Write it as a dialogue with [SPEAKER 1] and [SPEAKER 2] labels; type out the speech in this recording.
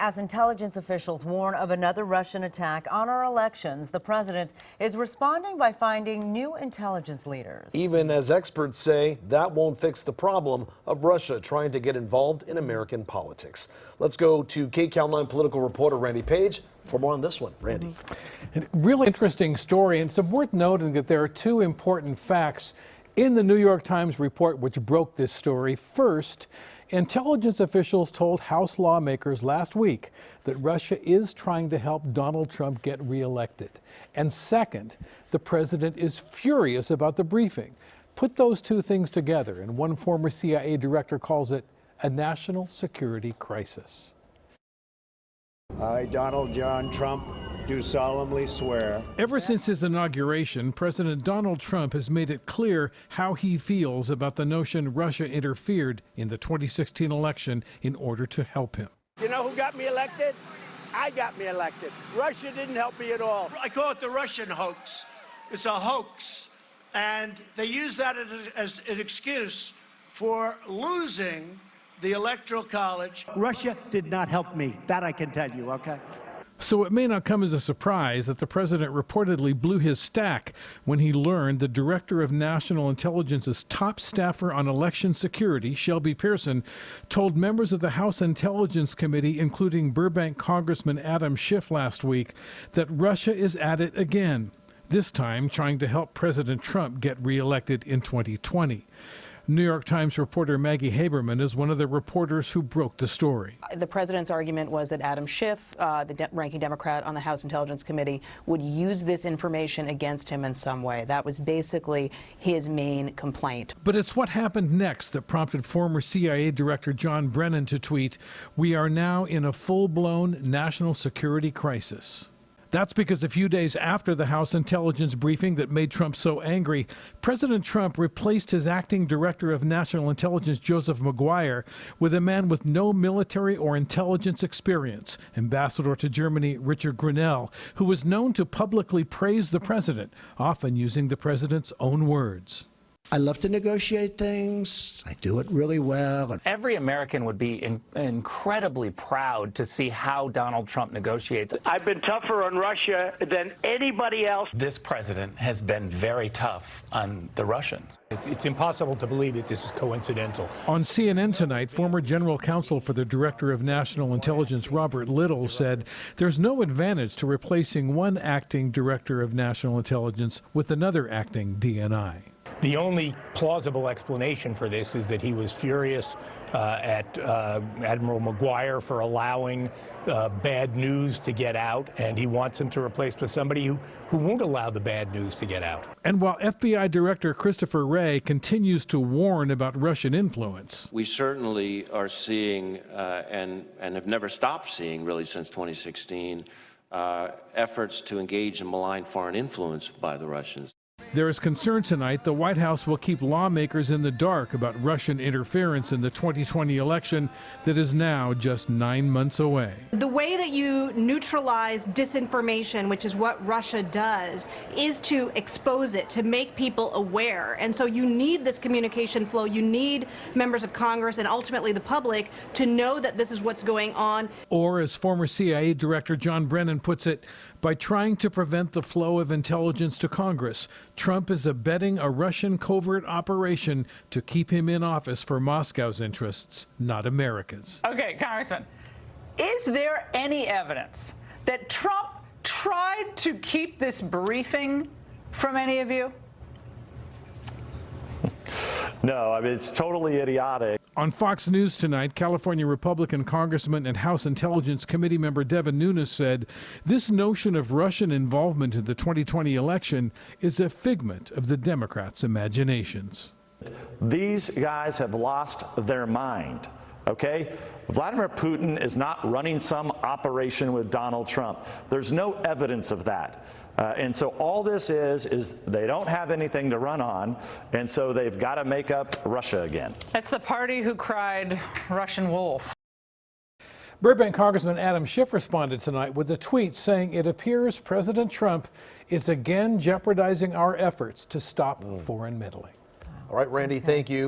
[SPEAKER 1] as intelligence officials warn of another Russian attack on our elections, the president is responding by finding new intelligence leaders.
[SPEAKER 2] Even as experts say, that won't fix the problem of Russia trying to get involved in American politics. Let's go to KCAL 9 political reporter Randy Page for more on this one. Randy.
[SPEAKER 3] A really interesting story, and it's worth noting that there are two important facts in the New York Times report which broke this story. First, intelligence officials told House lawmakers last week that Russia is trying to help Donald Trump get reelected. And second, the president is furious about the briefing. Put those two things together, and one former CIA director calls it a national security crisis.
[SPEAKER 4] I, Donald John Trump, do solemnly swear.
[SPEAKER 3] Ever since his inauguration, President Donald Trump has made it clear how he feels about the notion Russia interfered in the 2016 election in order to help him.
[SPEAKER 4] You know who got me elected? I got me elected. Russia didn't help me at all.
[SPEAKER 5] I call it the Russian hoax. It's a hoax. And they use that as an excuse for losing the Electoral College.
[SPEAKER 4] Russia did not help me. That I can tell you, okay?
[SPEAKER 3] So it may not come as a surprise that the president reportedly blew his stack when he learned the director of National Intelligence's top staffer on election security, Shelby Pearson, told members of the House Intelligence Committee, including Burbank Congressman Adam Schiff last week, that Russia is at it again, this time trying to help President Trump get reelected in 2020. New York Times reporter Maggie Haberman is one of the reporters who broke the story.
[SPEAKER 6] The president's argument was that Adam Schiff, the ranking Democrat on the House Intelligence Committee, would use this information against him in some way. That was basically his main complaint.
[SPEAKER 3] But it's what happened next that prompted former CIA Director John Brennan to tweet, "We are now in a full-blown national security crisis." That's because a few days after the House intelligence briefing that made Trump so angry, President Trump replaced his acting director of national intelligence, Joseph Maguire, with a man with no military or intelligence experience, Ambassador to Germany Richard Grenell, who was known to publicly praise the president, often using the president's own words.
[SPEAKER 7] I love to negotiate things. I do it really well.
[SPEAKER 8] Every American would be incredibly proud to see how Donald Trump negotiates.
[SPEAKER 4] I've been tougher on Russia than anybody else.
[SPEAKER 8] This president has been very tough on the Russians.
[SPEAKER 9] It's impossible to believe that this is coincidental.
[SPEAKER 3] On CNN tonight, former general counsel for the Director of National Intelligence, Robert Little, said there's no advantage to replacing one acting Director of National Intelligence with another acting DNI.
[SPEAKER 9] The only plausible explanation for this is that he was furious at Admiral Maguire for allowing bad news to get out, and he wants him to replace with somebody who won't allow the bad news to get out.
[SPEAKER 3] And while FBI Director Christopher Wray continues to warn about Russian influence,
[SPEAKER 10] we certainly are seeing and have never stopped seeing, really, since 2016, efforts to engage in malign foreign influence by the Russians.
[SPEAKER 3] there is concern tonight the White House will keep lawmakers in the dark about Russian interference in the 2020 election that is now just 9 months away.
[SPEAKER 11] The way that you neutralize disinformation, which is what Russia does, is to expose it, to make people aware. And so you need this communication flow. You need members of Congress and ultimately the public to know that this is what's going on.
[SPEAKER 3] Or, as former CIA Director John Brennan puts it, by trying to prevent the flow of intelligence to Congress, Trump is abetting a Russian covert operation to keep him in office for Moscow's interests, not America's.
[SPEAKER 12] Okay, Congressman, is there any evidence that Trump tried to keep this briefing from any of you?
[SPEAKER 13] No, I mean, it's totally idiotic.
[SPEAKER 3] On Fox News tonight, California Republican Congressman and House Intelligence Committee member Devin Nunes said this notion of Russian involvement in the 2020 election is a figment of the Democrats' imaginations.
[SPEAKER 13] These guys have lost their mind, okay? Vladimir Putin is not running some operation with Donald Trump. There's no evidence of that. And so all this is they don't have anything to run on, and so they've got to make up Russia again.
[SPEAKER 12] It's the party who cried Russian wolf.
[SPEAKER 3] Burbank Congressman Adam Schiff responded tonight with a tweet saying it appears President Trump is again jeopardizing our efforts to stop foreign meddling.
[SPEAKER 2] All right, Randy, thank you.